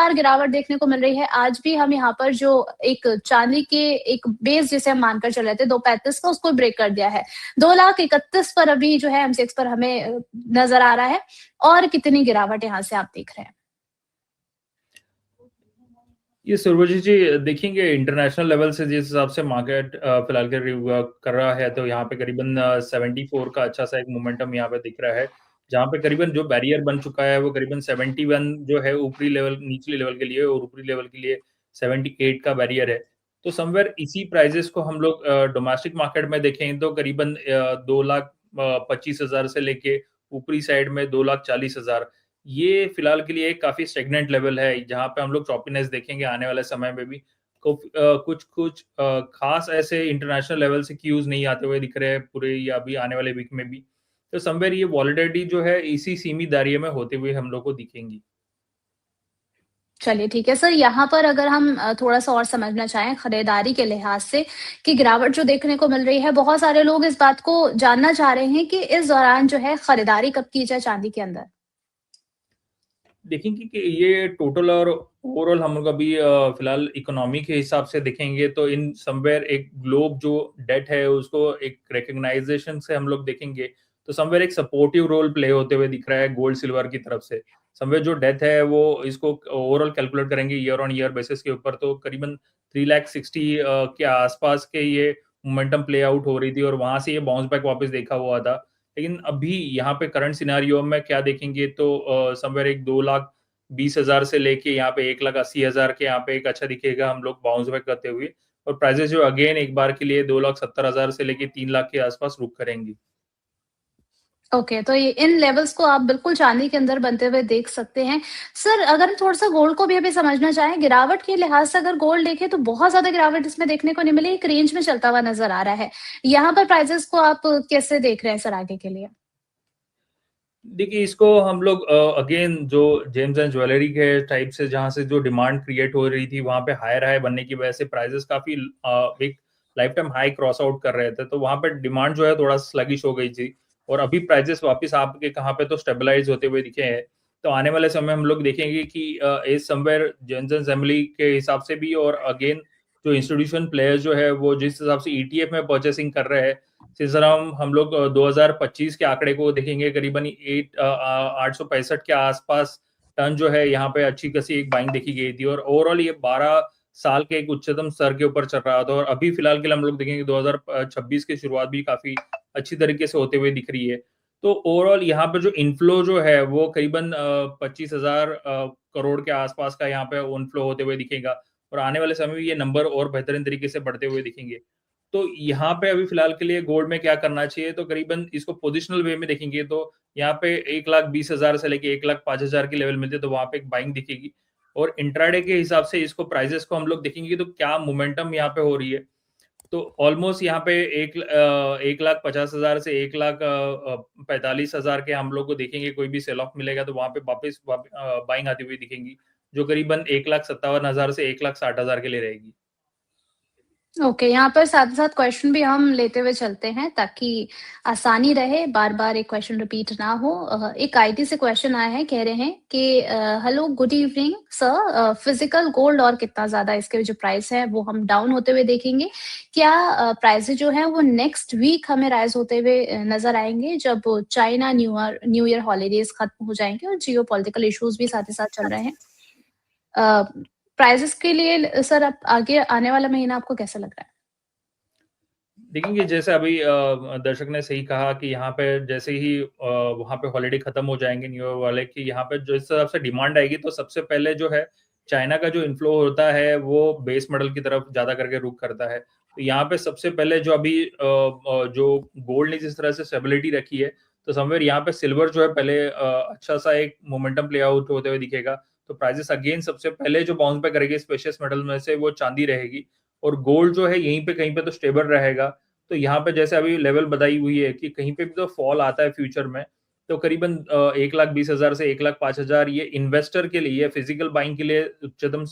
लगातार गिरावट देखने को मिल रही है। आज भी हम यहाँ पर जो एक चांदी के एक बेस जिसे हम मानकर चल रहे थे 235 का, उसको ब्रेक कर दिया है। 2,31,000 पर अभी जो है एमसीएक्स पर हमें नज़र आ रहा है। और कितनी गिरावट यहाँ से आप देख रहे हैं? ये सुरभजी जी देखेंगे इंटरनेशनल लेवल से जिस हिसाब से मार्केट फिलहाल कर रहा है, तो यहाँ पे करीबन 74 का अच्छा सा एक मोमेंटम यहाँ पे दिख रहा है, जहाँ पे करीबन जो बैरियर बन चुका है वो करीबन 71 जो है ऊपरी लेवल, निचले लेवल के लिए, और ऊपरी लेवल के लिए 78 का बैरियर है। तो समवेयर इसी प्राइजेस को हम लोग डोमेस्टिक मार्केट में देखें तो करीबन 2,25,000 से लेके ऊपरी साइड में 2,40,000, ये फिलहाल के लिए एक काफी स्टेगनेंट लेवल है, जहाँ पे हम लोग चॉपीनेस देखेंगे आने वाले समय में भी। कुछ खास ऐसे इंटरनेशनल लेवल से क्यूज नहीं आते हुए दिख रहे हैं पूरे या अभी आने वाले वीक में भी। तो समवेयर ये वॉलिडिटी जो है इसी सीमित दायरे में होते हुए हम लोग को दिखेंगी। चलिए ठीक है सर, यहाँ पर अगर हम थोड़ा-सा और समझना चाहें खरीदारी के लिहाज से कि गिरावट जो देखने को मिल रही है, बहुत सारे लोग इस बात को जानना चाह रहे हैं कि इस दौरान जो है खरीदारी कब की जाए चांदी के अंदर? देखेंगे कि ये टोटल और ओवरऑल हम लोग अभी फिलहाल इकोनॉमी के हिसाब से देखेंगे तो इन समवेयर एक ग्लोब जो डेट है उसको एक रिकग्नाइजेशन से हम लोग देखेंगे, तो समवेयर एक सपोर्टिव रोल प्ले होते हुए दिख रहा है गोल्ड सिल्वर की तरफ से। समवेयर जो डेथ है वो इसको ओवरऑल कैलकुलेट करेंगे ईयर ऑन ईयर बेसिस के ऊपर, तो करीबन 3,60,000 के आसपास के ये मोमेंटम प्ले आउट हो रही थी और वहां से ये बाउंस बैक वापस देखा हुआ था। लेकिन अभी यहाँ पे करंट सिनेरियो में क्या देखेंगे तो समवेयर एक 2,20,000 से लेके यहाँ पे 1,80,000 के यहाँ पे एक अच्छा दिखेगा हम लोग बाउंस बैक करते हुए, और प्राइसेस जो अगेन एक बार के लिए 2,70,000 से लेके 3,00,000 के आसपास रुक करेंगी। ओके, तो ये इन लेवल्स को आप बिल्कुल चांदी के अंदर बनते हुए देख सकते हैं। सर, अगर हम थोड़ा-सा गोल्ड को भी अभी समझना चाहें, गिरावट के लिहाज से अगर गोल्ड देखें तो बहुत ज़्यादा गिरावट इसमें देखने को नहीं मिली, एक रेंज में चलता हुआ नज़र आ रहा है। यहाँ पर प्राइसेज़ को आप कैसे देख रहे हैं सर आगे के लिए? देखिए इसको हम लोग अगेन जो जेम्स एंड ज्वेलरी के टाइप से जहाँ से जो डिमांड क्रिएट हो रही थी वहाँ पे हायर हाई बनने की वजह से प्राइसेस काफी एक life time high cross out कर रहे थे, तो वहाँ पे डिमांड जो है थोड़ा स्लगिश हो गई थी और अभी प्राइसेस वापस आपके कहाँ पे तो स्टेबलाइज होते हुए दिखे हैं। तो आने वाले समय हम लोग देखेंगे कि is somewhere James and jewellery के हिसाब से भी, और अगेन जो इंस्टीट्यूशन प्लेयर्स जो है वो जिस हिसाब से ईटीएफ में परचेसिंग कर रहे हैं, इस तरह हम लोग 2025 के आंकड़े को देखेंगे करीबन 865 के आसपास टन जो है यहाँ पे अच्छी खासी एक बाइंग देखी गई थी, और ओवरऑल ये 12 साल के एक उच्चतम स्तर के ऊपर चल रहा था, और अभी फिलहाल के लिए हम लोग देखेंगे 2026 की शुरुआत भी काफी अच्छी तरीके से होते हुए दिख रही है। तो ओवरऑल यहाँ पे जो इनफ्लो जो है वो करीबन 25,000 करोड़ के आसपास का यहाँ पे इनफ्लो होते हुए दिखेगा, और आने वाले समय में ये नंबर और बेहतरीन तरीके से बढ़ते हुए दिखेंगे। तो यहाँ पे अभी फिलहाल के लिए गोल्ड में क्या करना चाहिए, तो करीबन इसको पोजिशनल वे में देखेंगे तो यहाँ पे 1,20,000 से लेके 1,05,000 के लेवल मिलते हैं, तो वहां पे एक बाइंग दिखेगी। और इंट्राडे के हिसाब से इसको प्राइजेस को हम लोग देखेंगे तो क्या मोमेंटम यहाँ पे हो रही है, तो ऑलमोस्ट यहाँ पे 1,50,000 से 1,45,000 के हम लोग को देखेंगे, कोई भी सेल ऑफ मिलेगा तो वहां पे वापस बाइंग आती हुई दिखेंगी, जो करीबन 1,57,000 से 1,60,000 के लिए रहेगी। ओके, यहाँ पर साथ-साथ क्वेश्चन भी हम लेते हुए चलते हैं ताकि आसानी रहे, बार-बार एक क्वेश्चन रिपीट ना हो। एक आईटी से क्वेश्चन आया है, कह रहे हैं कि hello good evening sir, physical gold और कितना ज़्यादा इसके जो प्राइस है वो हम डाउन होते हुए देखेंगे? क्या प्राइसेज़ जो हैं वो नेक्स्ट वीक हमें राइज़ होते हुए नज़र आएँगे जब चाइना न्यू ईयर हॉलिडेज़ खत्म हो जाएँगे और जियोपॉलिटिकल इश्यूज़ भी साथ ही साथ चल रहे हैं? अ, प्राइसेज़ के लिए सर अब आगे आने वाला महीना आपको कैसा लग रहा है? देखेंगे जैसे अभी दर्शक ने सही कहा कि यहाँ पे जैसे ही वहाँ पे हॉलिडे खत्म हो जाएंगे न्यू ईयर वाले, कि यहाँ पे जिस हिसाब से डिमांड आएगी तो सबसे पहले जो है चाइना का जो इन्फ्लो होता है वो बेस मेटल की तरफ ज्यादा करके रुख करता है। तो यहाँ पे सबसे पहले जो अभी जो गोल्ड ने जिस तरह से स्टेबिलिटी रखी है, तो समवेयर यहाँ पे सिल्वर जो है पहले अच्छा सा एक मोमेंटम प्ले आउट होते हुए दिखेगा। तो प्राइजेस अगेन सबसे पहले जो बाउंस बैक करेगी स्पेशस मेटल में से वो चांदी रहेगी, और गोल्ड जो है यहीं पे कहीं पे तो स्टेबल रहेगा। तो यहाँ पे जैसे अभी लेवल बताई हुई है कि कहीं पे भी तो फॉल आता है फ्यूचर में, तो करीबन 1,20,000 से 1,05,000 ये इन्वेस्टर के लिए, फिजिकल बाइंग के लिए उच्चतम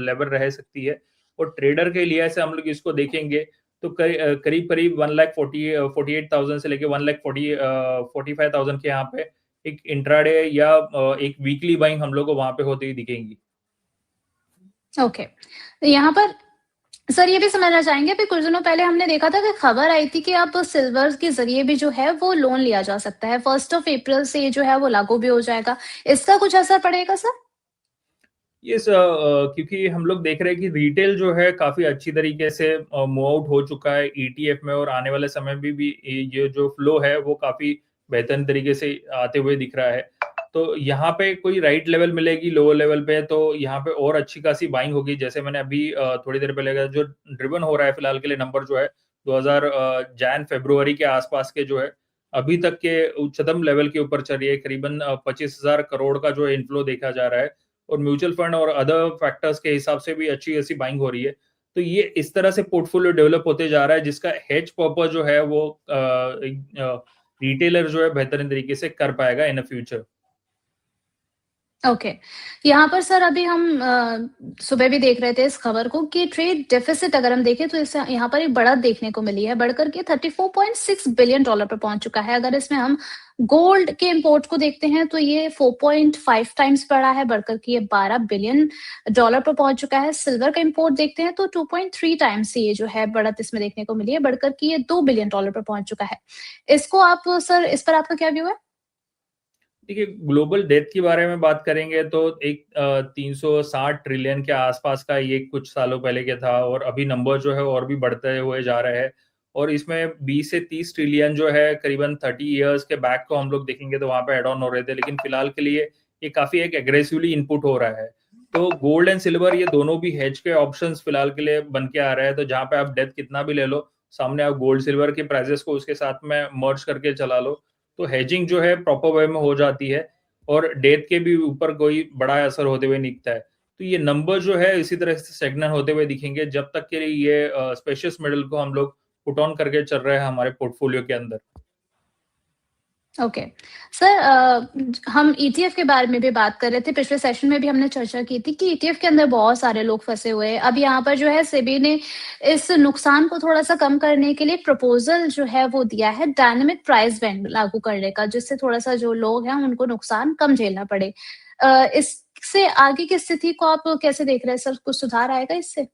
लेवल रह सकती है, और ट्रेडर के लिए ऐसे हम लोग इसको देखेंगे तो करीब करीब 1,48,000 से लेके 1,45,000 के यहाँ पे एक इंट्राडे या एक वीकली बाइंग हम लोग को वहां पे होती हुई दिखेंगी। ओके। यहाँ पर सर ये भी समझना चाहेंगे, अभी कुछ दिनों पहले हमने देखा था कि खबर आई थी कि अब सिल्वर के ज़रिए भी जो है वो लोन लिया जा सकता है। 1st ऑफ अप्रैल से ये जो है वो लागू भी हो जाएगा। इसका कुछ असर पड़ेगा सर? क्योंकि हम लोग देख रहे हैं कि रिटेल जो है काफ़ी अच्छी तरीके से मूव आउट हो चुका है ईटीएफ में, और आने वाले समय में भी ये जो फ्लो है वो काफ़ी बेहतर तरीके से आते हुए दिख रहा है। तो यहाँ पे कोई राइट लेवल मिलेगी लोअर लेवल पे, तो यहाँ पे और अच्छी खासी बाइंग होगी। जैसे मैंने अभी थोड़ी देर पहले कहा, जो ड्रिवन हो रहा है फिलहाल के लिए नंबर जो है 2000 जैन फरवरी के आसपास के जो है, अभी तक के उच्चतम लेवल के ऊपर चल रही है। करीबन 25,000 करोड़ का जो है इनफ्लो देखा जा रहा है, और म्यूचुअल फंड और अदर फैक्टर्स के हिसाब से भी अच्छी ऐसी बाइंग हो रही है। तो ये इस तरह से पोर्टफोलियो डेवलप होते जा रहा है, जिसका हेज पर्पस जो है वो रिटेलर जो है बेहतरीन तरीके से कर पाएगा इन फ्यूचर। ओके। यहाँ पर सर अभी हम सुबह भी देख रहे थे इस खबर को कि ट्रेड डेफिसिट अगर हम देखें तो इस यहाँ पर एक बढ़त देखने को मिली है, बढ़कर के $34.6 बिलियन पर पहुँच चुका है। अगर इसमें हम गोल्ड के इम्पोर्ट को देखते हैं तो ये 4.5 टाइम्स बढ़ा है, बढ़कर के ये $12 बिलियन पर पहुँच चुका है। सिल्वर का इम्पोर्ट देखते हैं तो 2.3 टाइम्स ये जो है बढ़त इसमें देखने को मिली है, बढ़कर के ये $2 बिलियन पर पहुँच चुका है। इसको आप सर इस पर आपका क्या व्यू है? देखिए, ग्लोबल डेथ के बारे में बात करेंगे तो एक 360 ट्रिलियन के आसपास का ये कुछ सालों पहले के था, और अभी नंबर जो है और भी बढ़ते हुए जा रहे हैं। और इसमें 20 से 30 ट्रिलियन जो है करीबन 30 इयर्स के बैक को हम लोग देखेंगे तो वहाँ पे एड ऑन हो रहे थे, लेकिन फिलहाल के लिए ये काफ़ी एक एग्रेसिवली इनपुट हो रहा है। तो गोल्ड एंड सिल्वर ये दोनों भी हेज के ऑप्शंस फिलहाल के लिए बन के आ रहे हैं। तो जहाँ पे आप डेथ कितना भी ले लो, सामने आप गोल्ड सिल्वर के प्राइसेस को उसके साथ में मर्ज करके चला लो, तो हेजिंग जो है प्रॉपर वे में हो जाती है, और डेथ के भी ऊपर कोई बड़ा असर होते हुए नहीं दिखता है। तो ये नंबर जो है इसी तरह से स्टेगनेंट होते हुए दिखेंगे जब तक के लिए ये स्पेशियस मेटल को हम लोग पुट ऑन करके चल रहे हैं हमारे पोर्टफोलियो के अंदर। ओके। सर हम ईटीएफ के बारे में भी बात कर रहे थे, पिछले सेशन में भी हमने चर्चा की थी कि ईटीएफ के अंदर बहुत सारे लोग फँसे हुए हैं। अब यहाँ पर जो है सेबी ने इस नुकसान को थोड़ा-सा कम करने के लिए प्रपोज़ल जो है वो दिया है डायनामिक प्राइस बैंड लागू करने का, जिससे थोड़ा-सा जो लोग हैं उनको नुकसान कम झेलना पड़े। इससे आगे की स्थिति को आप कैसे देख रहे हैं सर? कुछ सुधार आएगा इससे?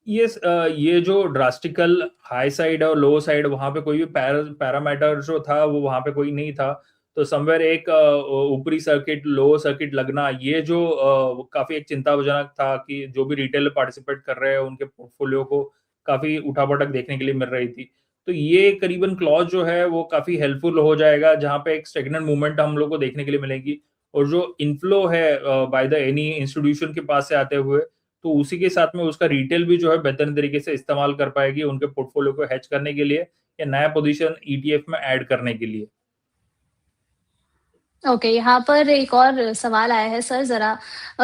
ये जो ड्रास्टिकल हाई साइड और लो साइड, वहाँ पे कोई भी पैरामीटर जो था वो वहाँ पे कोई नहीं था। तो समवेयर एक ऊपरी सर्किट, लो सर्किट लगना, ये जो काफ़ी एक चिंताजनक था कि जो भी रिटेलर पार्टिसिपेट कर रहे हैं उनके पोर्टफोलियो को काफ़ी उठापटक देखने के लिए मिल रही थी। तो ये करीबन क्लॉज जो है वो काफ़ी हेल्पफुल हो जाएगा, जहाँ पे एक स्टेगनेंट मूवमेंट हम लोग को देखने के लिए मिलेगी, और जो इनफ्लो है बाय द एनी इंस्टीट्यूशन के पास से आते हुए, तो उसी के साथ में उसका रिटेल भी जो है बेहतर तरीके से इस्तेमाल कर पाएगी उनके पोर्टफोलियो को हेज करने के लिए, या नया पोजीशन ईटीएफ में ऐड करने के लिए। ओके, यहाँ पर एक और सवाल आया है सर ज़रा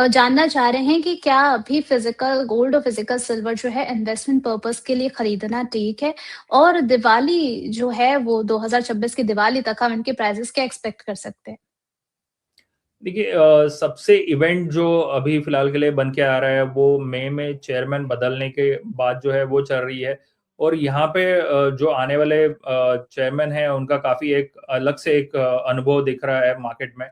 जानना चाह रहे हैं कि क्या अभी फ़िज़िकल गोल्ड और फ़िज़िकल सिल्वर जो है इन्वेस्टमेंट पर्पज़ के लिए खरीदना ठीक है? और दिवाली जो है वो 2026 की दिवाली तक हम इनके प्राइसेज़ क्या एक्सपेक्ट कर सकते हैं? देखिए, सबसे इवेंट जो अभी फिलहाल के लिए बन के आ रहा है वो मई में चेयरमैन बदलने के बाद जो है वो चल रही है, और यहाँ पे जो आने वाले चेयरमैन हैं उनका काफ़ी एक अलग से एक अनुभव दिख रहा है मार्केट में।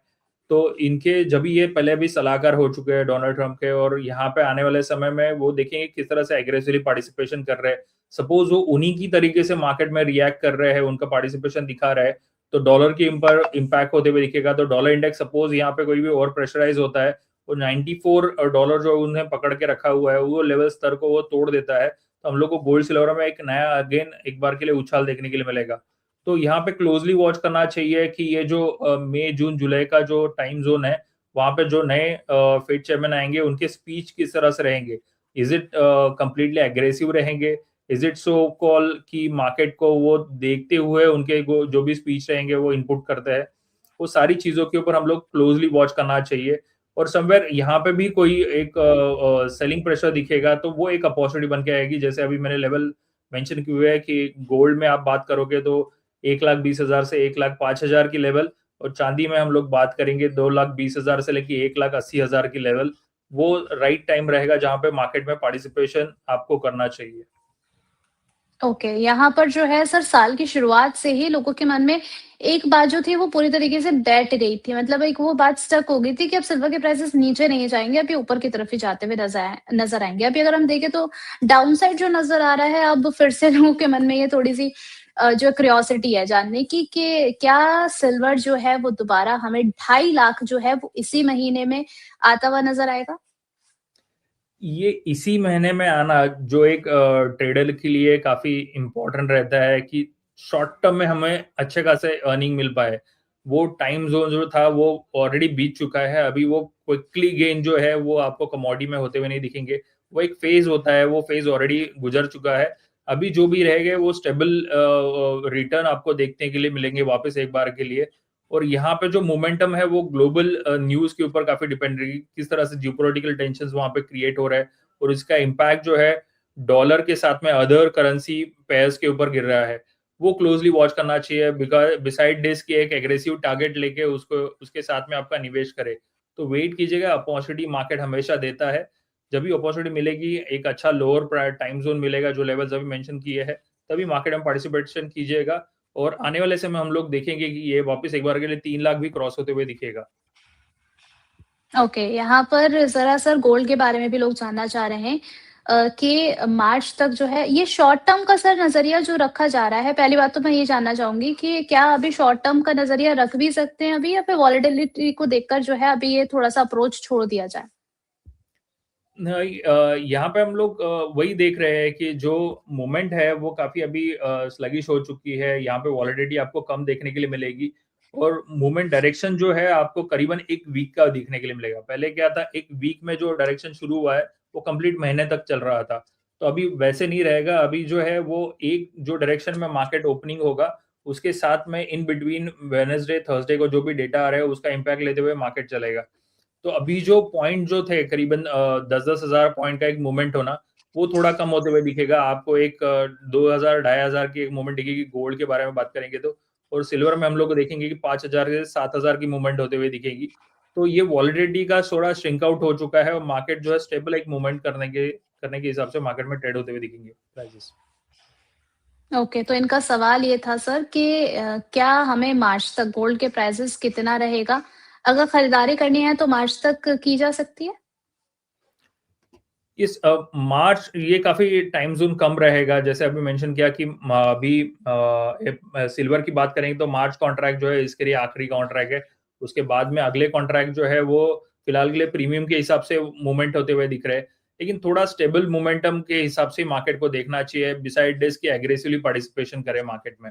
तो इनके जब ये पहले भी सलाहकार हो चुके हैं डोनाल्ड ट्रंप के, और यहाँ पे आने वाले समय में वो देखेंगे किस तरह से एग्रेसिवली पार्टिसिपेशन कर रहे हैं। सपोज वो उन्हीं की तरीके से मार्केट में रिएक्ट कर रहे हैं, उनका पार्टिसिपेशन दिखा रहा है, तो डॉलर के ऊपर इम्पैक्ट होते हुए दिखेगा। तो डॉलर इंडेक्स सपोज यहाँ पे कोई भी और प्रेशराइज होता है, वो 94 डॉलर जो उन्हें पकड़ के रखा हुआ है वो लेवल स्तर को वो तोड़ देता है, तो हम लोग को गोल्ड सिल्वर में एक नया अगेन एक बार के लिए उछाल देखने के लिए मिलेगा। तो यहाँ पे क्लोजली वॉच करना चाहिए कि ये जो मई जून जुलाई का जो टाइम जोन है, वहाँ पे जो नए फेड चेयरमैन आएंगे उनके स्पीच किस तरह से रहेंगे। इज इट कंप्लीटली एग्रेसिव रहेंगे? इज इट सो कॉल कि मार्केट को वो देखते हुए उनके जो भी स्पीच रहेंगे वो इनपुट करते हैं? वो सारी चीजों के ऊपर हम लोग क्लोजली वॉच करना चाहिए। और समवेयर यहाँ पे भी कोई एक सेलिंग प्रेशर दिखेगा तो वो एक अपॉर्चुनिटी बन के आएगी। जैसे अभी मैंने लेवल मेंशन किए हुए है कि गोल्ड में आप बात करोगे तो 1,20,000 से 1,05,000 की लेवल, और चांदी में हम लोग बात करेंगे 2,20,000 से लेके 1,80,000 की लेवल। वो राइट टाइम रहेगा जहाँ पे मार्केट में पार्टिसिपेशन आपको करना चाहिए। ओके, यहाँ पर जो है सर साल की शुरुआत से ही लोगों के मन में एक बात जो थी वो पूरी तरीके से बैठ गई थी। मतलब एक वो बात स्टक हो गई थी कि अब सिल्वर के प्राइसेस नीचे नहीं जाएँगे, अब ये ऊपर की तरफ ही जाते हुए नज़र आएँगे। अभी अगर हम देखें तो डाउनसाइड जो नज़र आ रहा है, अब फिर से लोगों के मन में ये थोड़ी-सी जो क्यूरियोसिटी है जानने की कि क्या सिल्वर जो है वो दोबारा हमें 2.5 लाख जो है वो इसी महीने में आता हुआ नज़र आएगा? ये इसी महीने में आना जो एक ट्रेडर के लिए काफ़ी इम्पोर्टेंट रहता है कि शॉर्ट टर्म में हमें अच्छे खासे अर्निंग मिल पाए। वो टाइम ज़ोन जो था वो ऑलरेडी बीत चुका है, अभी वो क्विकली गेन जो है वो आपको कमोडिटी में होते हुए नहीं दिखेंगे। वो एक फ़ेज़ होता है, वो फ़ेज़ ऑलरेडी गुज़र चुका है। अभी जो भी रहेंगे वो स्टेबल रिटर्न आपको देखने के लिए मिलेंगे वापस एक बार के लिए। और यहाँ पे जो मोमेंटम है वो ग्लोबल न्यूज़ के ऊपर काफ़ी डिपेंड रहेगी, किस तरह से जियोपॉलिटिकल टेंशन्स वहाँ पे क्रिएट हो रहा है और इसका इम्पैक्ट जो है डॉलर के साथ में अदर करेंसी पेयर्स के ऊपर गिर रहा है। वो क्लोज़ली वॉच करना चाहिए बिसाइड दिस कि एक एग्रेसिव टारगेट लेके उसको उसके साथ में आपका निवेश करे। तो वेट कीजिएगा, अपॉर्च्युनिटी मार्केट हमेशा देता है। जब भी अपॉर्च्युनिटी मिलेगी, एक अच्छा लोअर टाइम ज़ोन मिलेगा जो लेवल्स अभी मेंशन किए हैं, तभी मार्केट में पार्टिसिपेशन कीजिएगा और आने वाले समय हम लोग देखेंगे कि ये वापस एक बार के लिए 3 लाख भी क्रॉस होते हुए दिखेगा। ओके, यहाँ पर ज़रा सर गोल्ड के बारे में भी लोग जानना चाह रहे हैं कि मार्च तक जो है ये शॉर्ट टर्म का सर नज़रिया जो रखा जा रहा है, पहली बात तो मैं ये जानना चाहूँगी कि क्या अभी शॉर्ट टर्म का नज़रिया रख भी सकते हैं अभी या फिर वॉलेटिलिटी को देखकर जो है अभी ये थोड़ा-सा अप्रोच छोड़ दिया जाए? नहीं यहाँ पे हम लोग वही देख रहे हैं कि जो मूवमेंट है वो काफ़ी अभी स्लगिश हो चुकी है। यहाँ पे वॉलेटिलिटी आपको कम देखने के लिए मिलेगी और मूवमेंट डायरेक्शन जो है आपको करीबन 1 वीक का देखने के लिए मिलेगा। पहले क्या था 1 वीक में जो डायरेक्शन शुरू हुआ है वो कंप्लीट महीने तक चल रहा था। तो अभी वैसे नहीं रहेगा, अभी जो है वो एक जो डायरेक्शन में मार्केट ओपनिंग होगा उसके साथ में इन बिटवीन वेडनेसडे, थर्सडे को जो भी डेटा आ रहा है उसका इम्पैक्ट लेते हुए मार्केट चलेगा। तो अभी जो पॉइंट जो थे करीबन 10-10 हज़ार पॉइंट का एक मूवमेंट होना, वो थोड़ा कम होते हुए दिखेगा। आपको एक 2000 ढाई हज़ार की एक मूवमेंट दिखेगी गोल्ड के बारे में बात करेंगे तो और सिल्वर में हम लोग देखेंगे कि 5000 से 7000 की मूवमेंट होते हुए दिखेगी। तो ये वॉलिडिटी का थोड़ा श्रिंक आउट हो चुका है और मार्केट जो है स्टेबल एक मूवमेंट करने के हिसाब से मार्केट में ट्रेड होते हुए दिखेंगे प्राइसेस। ओके, तो इनका सवाल ये था सर कि क्या हमें मार्च तक गोल्ड के प्राइसेस कितना रहेगा? अगर खरीदारी करनी है तो मार्च तक की जा सकती है? इस मार्च ये काफ़ी टाइम ज़ोन कम रहेगा, जैसे अभी मेंशन किया कि अभी सिल्वर की बात करेंगे तो मार्च कॉन्ट्रैक्ट जो है इसके लिए आखिरी कॉन्ट्रैक्ट है। उसके बाद में अगले कॉन्ट्रैक्ट जो है वो फिलहाल के लिए प्रीमियम के हिसाब से मूवमेंट होते हुए दिख रहे हैं। लेकिन थोड़ा स्टेबल मोमेंटम के हिसाब से मार्केट को देखना चाहिए बिसाइड दिस कि एग्रेसिवली पार्टिसिपेशन करे मार्केट में।